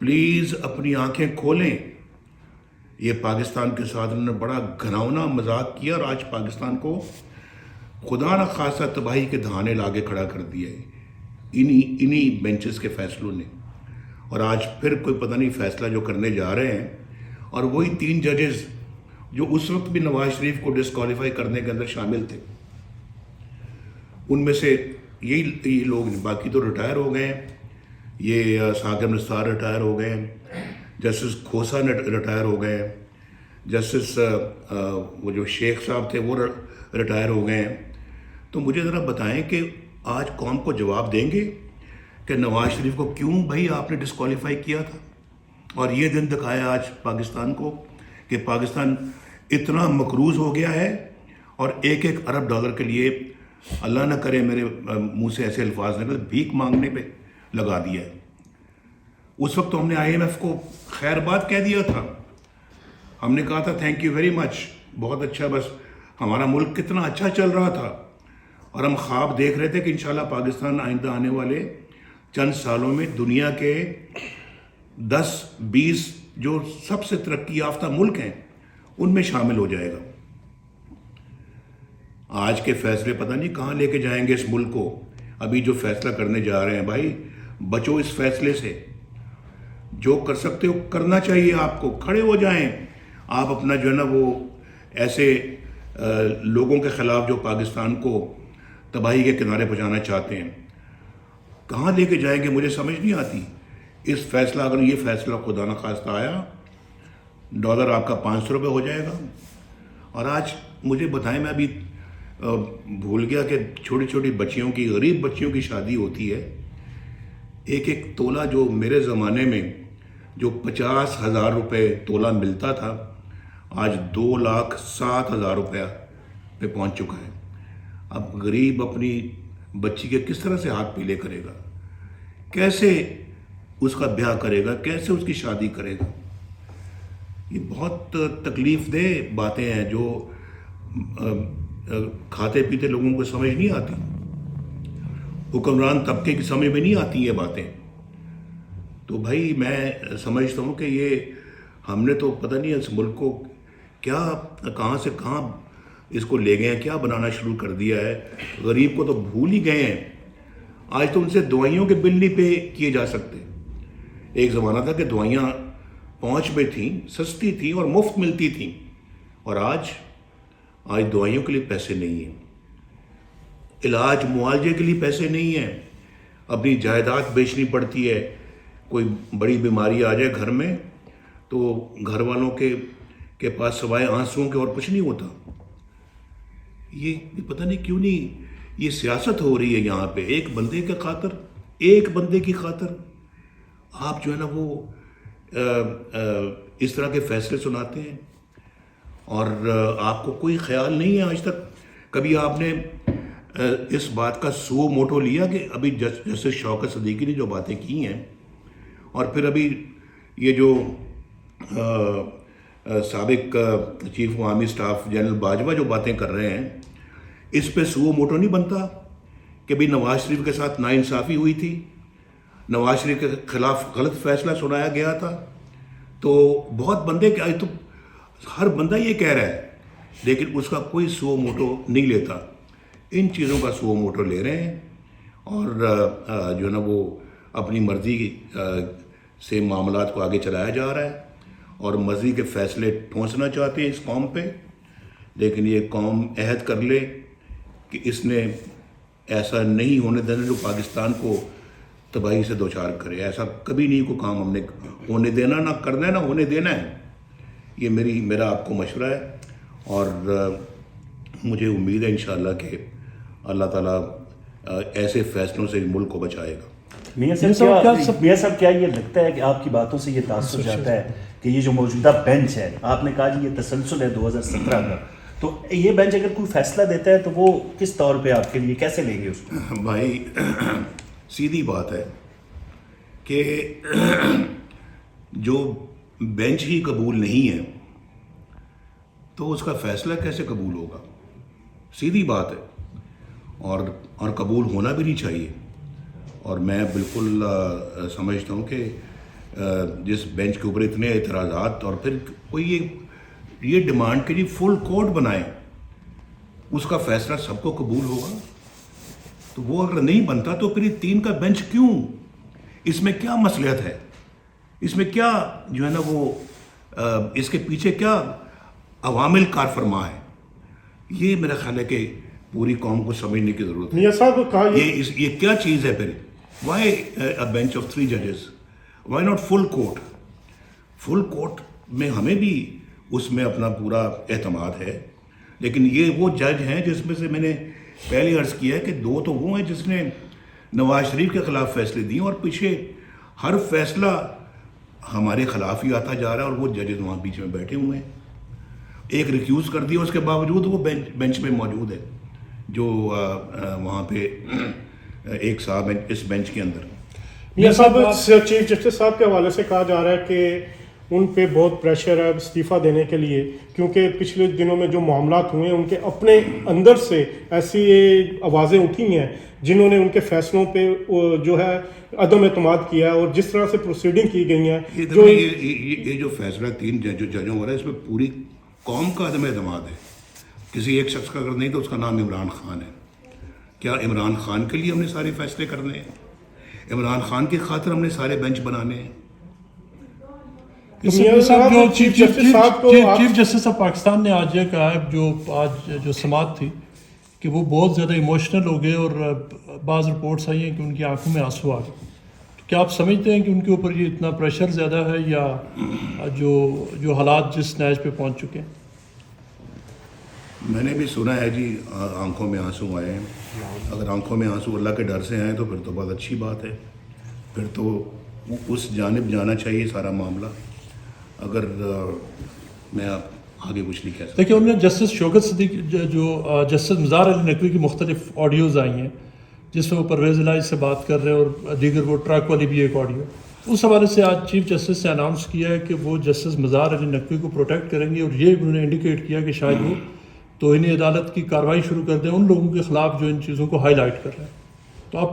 Please اپنی آنکھیں کھولیں. یہ پاکستان کے ساتھ انہوں نے بڑا گھناؤنا مذاق کیا اور آج پاکستان کو خدا نہ خاصا تباہی کے دہانے لاگے کھڑا کر دیا ہے انہی بینچز کے فیصلوں نے. اور آج پھر کوئی پتہ نہیں فیصلہ جو کرنے جا رہے ہیں, اور وہی 3 ججز جو اس وقت بھی نواز شریف کو ڈسکوالیفائی کرنے کے اندر شامل تھے, ان میں سے یہی لوگ, باقی تو ریٹائر ہو گئے ہیں. یہ ثاقب نثار ریٹائر ہو گئے ہیں, جسٹس کھوسا ریٹائر ہو گئے ہیں, جسٹس وہ جو شیخ صاحب تھے وہ ریٹائر ہو گئے ہیں. تو مجھے ذرا بتائیں کہ آج قوم کو جواب دیں گے کہ نواز شریف کو کیوں بھائی آپ نے ڈسکوالیفائی کیا تھا, اور یہ دن دکھایا آج پاکستان کو کہ پاکستان اتنا مقروض ہو گیا ہے اور $1 ارب کے لیے, اللہ نہ کرے میرے منہ سے ایسے الفاظ نکلے, بھیک مانگنے پہ لگا دیا ہے. اس وقت تو ہم نے IMF کو خیر بات کہہ دیا تھا, ہم نے کہا تھا تھینک یو ویری مچ, بہت اچھا, بس ہمارا ملک کتنا اچھا چل رہا تھا, اور ہم خواب دیکھ رہے تھے کہ انشاءاللہ پاکستان آئندہ آنے والے چند سالوں میں دنیا کے 10-20 جو سب سے ترقی یافتہ ملک ہیں ان میں شامل ہو جائے گا. آج کے فیصلے پتہ نہیں کہاں لے کے جائیں گے اس ملک کو. ابھی جو فیصلہ کرنے جا رہے ہیں بھائی, بچو اس فیصلے سے, جو کر سکتے ہو کرنا چاہیے آپ کو, کھڑے ہو جائیں آپ. اپنا جو ہے نا وہ ایسے لوگوں کے خلاف جو پاکستان کو تباہی کے کنارے پہنچانا چاہتے ہیں, کہاں لے کے جائیں گے مجھے سمجھ نہیں آتی. اس فیصلہ, اگر یہ فیصلہ خدا نخواستہ آیا, ڈالر آپ کا 500 روپے ہو جائے گا. اور آج مجھے بتائیں, میں ابھی بھول گیا کہ چھوٹی چھوٹی بچیوں کی, غریب بچیوں کی شادی ہوتی ہے, 1 تولہ جو میرے زمانے میں جو 50,000 روپے تولہ ملتا تھا, آج 2,07,000 روپیہ پہ پہنچ چکا ہے. اب غریب اپنی بچی کے کس طرح سے ہاتھ پیلے کرے گا, کیسے اس کا بیاہ کرے گا, کیسے اس کی شادی کرے گا. یہ بہت تکلیف دہ باتیں ہیں جو کھاتے پیتے لوگوں کو سمجھ نہیں آتی, حکمران طبقے کی سمجھ میں نہیں آتی یہ باتیں. تو بھائی میں سمجھتا ہوں کہ یہ ہم نے تو پتہ نہیں اس ملک کو کیا کہاں سے کہاں اس کو لے گئے ہیں, کیا بنانا شروع کر دیا ہے. غریب کو تو بھول ہی گئے ہیں. آج تو ان سے دوائیوں کے بل نہیں پے کیے جا سکتے. ایک زمانہ تھا کہ دوائیاں پہنچ میں تھیں, سستی تھیں اور مفت ملتی تھیں, اور آج دوائیوں کے لیے پیسے نہیں ہیں, علاج معالجے کے لیے پیسے نہیں ہیں, اپنی جائیداد بیچنی پڑتی ہے. کوئی بڑی بیماری آ جائے گھر میں تو گھر والوں کے پاس سوائے آنسوؤں کے اور کچھ نہیں ہوتا. یہ پتہ نہیں کیوں نہیں یہ سیاست ہو رہی ہے یہاں پہ. ایک بندے کی خاطر آپ جو ہے نا وہ اس طرح کے فیصلے سناتے ہیں, اور آپ کو کوئی خیال نہیں ہے آج تک کبھی آپ نے اس بات کا سو موٹو لیا کہ ابھی جسٹس شوکت صدیقی نے جو باتیں کی ہیں, اور پھر ابھی یہ جو سابق چیف عوامی اسٹاف جنرل باجوہ جو باتیں کر رہے ہیں, اس پہ سو موٹو نہیں بنتا کہ بھی نواز شریف کے ساتھ ناانصافی ہوئی تھی, نواز شریف کے خلاف غلط فیصلہ سنایا گیا تھا. تو بہت بندے کہ تو ہر بندہ یہ کہہ رہا ہے, لیکن اس کا کوئی سو موٹو نہیں لیتا. ان چیزوں کا سو موٹو لے رہے ہیں, اور جو ہے نا وہ اپنی مرضی سے معاملات کو آگے چلایا جا رہا ہے, اور مرضی کے فیصلے ٹھونسنا چاہتے ہیں اس قوم پہ. لیکن یہ قوم عہد کر لے کہ اس نے ایسا نہیں ہونے دینا جو پاکستان کو تباہی سے دوچار کرے. ایسا کبھی نہیں کوئی کام ہم نے ہونے دینا, نہ کرنا ہے نہ ہونے دینا ہے. یہ میرا آپ کو مشورہ ہے, اور مجھے امید ہے انشاءاللہ کہ اللہ تعالیٰ ایسے فیصلوں سے ملک کو بچائے گا. میاں صاحب کیا یہ لگتا ہے کہ آپ کی باتوں سے یہ تاثر جاتا ہے کہ یہ جو موجودہ بینچ ہے, آپ نے کہا جی یہ تسلسل ہے 2017 کا, تو یہ بینچ اگر کوئی فیصلہ دیتا ہے تو وہ کس طور پہ آپ کے لیے کیسے لیں گے اس کو؟ بھائی سیدھی بات ہے کہ جو بینچ ہی قبول نہیں ہے تو اس کا فیصلہ کیسے قبول ہوگا. سیدھی بات ہے, اور قبول ہونا بھی نہیں چاہیے. اور میں بالکل سمجھتا ہوں کہ جس بینچ کے اوپر اتنے اعتراضات اور پھر کوئی یہ ڈیمانڈ کہ جی فل کورٹ بنائیں، اس کا فیصلہ سب کو قبول ہوگا؟ تو وہ اگر نہیں بنتا تو پھر یہ 3 کا بینچ کیوں؟ اس میں کیا مصلحت ہے؟ اس میں کیا جو ہے نا وہ اس کے پیچھے کیا عوامل کار فرما ہے؟ یہ میرا خیال ہے کہ پوری قوم کو سمجھنے کی ضرورت ہے. میاں صاحب کہا یہ کیا چیز ہے پھر؟ وائی اے بینچ آف 3 ججز؟ Why not full court? Full court میں ہمیں بھی اس میں اپنا پورا اعتماد ہے، لیکن یہ وہ جج ہیں جس میں سے میں نے پہلے عرض کیا ہے کہ 2 تو وہ ہیں جس نے نواز شریف کے خلاف فیصلے دیے اور پیچھے ہر فیصلہ ہمارے خلاف ہی آتا جا رہا ہے، اور وہ ججز وہاں بیچ میں بیٹھے ہوئے ہیں. ایک ریکیوز کر دیا، اس کے باوجود وہ بینچ میں موجود ہے، جو وہاں پہ ایک صاحب ہیں اس بینچ کے اندر. میاں صاحب چیف جسٹس صاحب کے حوالے سے کہا جا رہا ہے کہ ان پہ بہت پریشر ہے استعفیٰ دینے کے لیے، کیونکہ پچھلے دنوں میں جو معاملات ہوئے ہیں ان کے اپنے اندر سے ایسی آوازیں اٹھی ہیں جنہوں نے ان کے فیصلوں پہ جو ہے عدم اعتماد کیا ہے، اور جس طرح سے پروسیڈنگ کی گئی ہیں یہ جو فیصلہ 3 ججوں ہو رہا ہے، اس میں پوری قوم کا عدم اعتماد ہے. کسی ایک شخص کا اگر نہیں تو اس کا نام عمران خان ہے. کیا عمران خان کے لیے ہم نے سارے فیصلے کرنے ہیں؟ عمران خان کی خاطر ہم نے سارے بینچ بنانے ہیں؟ چیف جسٹس آف پاکستان نے آج یہ کہا ہے، جو سماعت تھی، کہ وہ بہت زیادہ ایموشنل ہو گئے اور بعض رپورٹس آئی ہیں کہ ان کی آنکھوں میں آنسو آ گئے. کیا آپ سمجھتے ہیں کہ ان کے اوپر یہ اتنا پریشر زیادہ ہے یا جو حالات جس نیج پہ پہنچ چکے ہیں؟ میں نے بھی سنا ہے جی آنکھوں میں آنسو آئے ہیں. اگر آنکھوں میں آنسو اللہ کے ڈر سے آئیں تو پھر تو بہت اچھی بات ہے، پھر تو اس جانب جانا چاہیے سارا معاملہ. اگر میں آگے کچھ نہیں کہہ سکتا. دیکھیے، انہوں نے جسٹس شوکت صدیق جو جسٹس مزار علی نقوی کی مختلف آڈیوز آئی ہیں جس میں وہ پرویز الہی سے بات کر رہے ہیں، اور دیگر وہ ٹرک والی بھی ایک آڈیو، اس حوالے سے آج چیف جسٹس نے اناؤنس کیا ہے کہ وہ جسٹس مزار علی نقوی کو پروٹیکٹ کریں گے، اور یہ انہوں نے انڈیکیٹ کیا کہ شاید وہ توہین عدالت کی کارروائی شروع کر دیں ان لوگوں کے خلاف جو ان چیزوں کو ہائی لائٹ کر رہے ہیں. تو آپ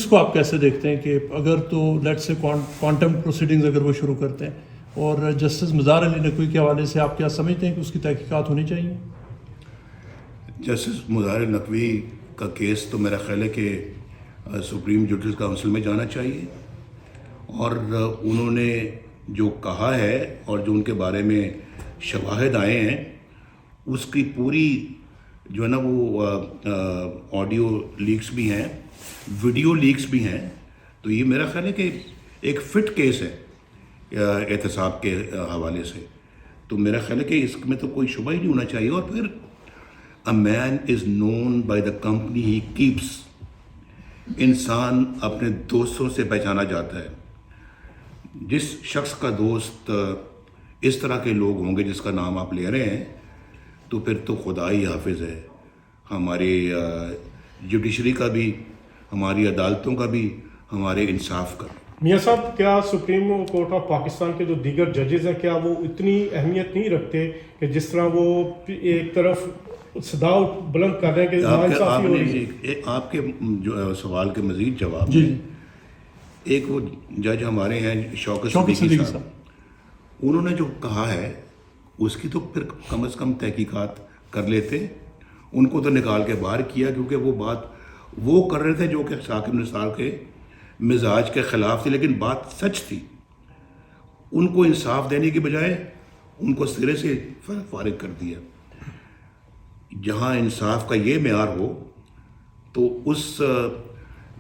کو کیسے دیکھتے ہیں کہ اگر تو لیٹ سے کوانٹم پروسیڈنگز اگر وہ شروع کرتے ہیں، اور جسٹس مزار علی نقوی کے حوالے سے آپ کیا سمجھتے ہیں کہ اس کی تحقیقات ہونی چاہیے؟ جسٹس مزار علی نقوی کا کیس تو میرا خیال ہے کہ سپریم جوڈیشل کونسل میں جانا چاہیے، اور انہوں نے جو کہا ہے اور جو ان کے بارے میں شواہد آئے ہیں اس کی پوری جو ہے نا وہ آڈیو لیکس بھی ہیں، ویڈیو لیکس بھی ہیں. تو یہ میرا خیال ہے کہ ایک فٹ کیس ہے احتساب کے حوالے سے. تو میرا خیال ہے کہ اس میں تو کوئی شبہ ہی نہیں ہونا چاہیے. اور پھر a man is known by the company he keeps. انسان اپنے دوستوں سے پہچانا جاتا ہے. جس شخص کا دوست اس طرح کے لوگ ہوں گے جس کا نام آپ لے رہے ہیں، تو پھر تو خدا ہی حافظ ہے ہماری جوڈیشری کا بھی، ہماری عدالتوں کا بھی، ہمارے انصاف کا. میاں صاحب، کیا سپریم کورٹ آف پاکستان کے جو دیگر ججز ہیں کیا وہ اتنی اہمیت نہیں رکھتے کہ جس طرح وہ ایک طرف صدا بلند کر رہے ہیں کہ ناانصافی ہو رہی ہے؟ آپ کے جو سوال کے مزید جواب جی میں ایک وہ جج ہمارے ہیں شوکت صدیقی صاحب، انہوں نے جو کہا ہے اس کی تو پھر کم از کم تحقیقات کر لیتے. ان کو تو نکال کے باہر کیا کیونکہ وہ بات وہ کر رہے تھے جو کہ ثاقب نثار کے مزاج کے خلاف تھی، لیکن بات سچ تھی. ان کو انصاف دینے کی بجائے ان کو سرے سے فارغ کر دیا. جہاں انصاف کا یہ معیار ہو تو اس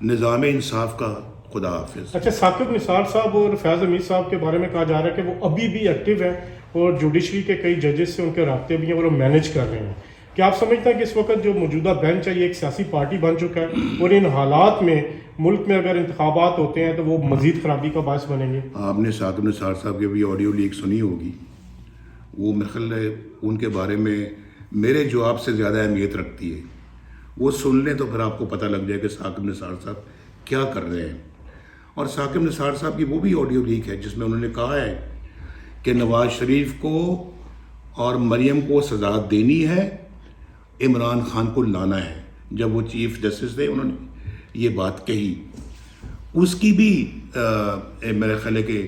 نظام انصاف کا خدا حافظ. اچھا، ثاقب نثار صاحب اور فیاض حمید صاحب کے بارے میں کہا جا رہا ہے کہ وہ ابھی بھی ایکٹیو ہیں اور جوڈیشری کے کئی ججز سے ان کے رابطے بھی ہیں اور وہ مینیج کر رہے ہیں. کیا آپ سمجھتے ہیں کہ اس وقت جو موجودہ بینچ ہے یہ ایک سیاسی پارٹی بن چکا ہے، اور ان حالات میں ملک میں اگر انتخابات ہوتے ہیں تو وہ مزید خرابی کا باعث بنیں گے؟ آپ نے ثاقب نثار صاحب کی بھی آڈیو لیک سنی ہوگی. وہ میرے خیال ہے ان کے بارے میں میرے جواب سے زیادہ اہمیت رکھتی ہے. وہ سن لیں تو پھر آپ کو پتہ لگ جائے کہ ثاقب نثار صاحب کیا کر رہے ہیں. اور ثاقب نثار صاحب کی وہ بھی آڈیو لیک ہے جس میں انہوں نے کہا ہے کہ نواز شریف کو اور مریم کو سزا دینی ہے، عمران خان کو لانا ہے. جب وہ چیف جسٹس تھے انہوں نے یہ بات کہی. اس کی بھی میرا خیال ہے کہ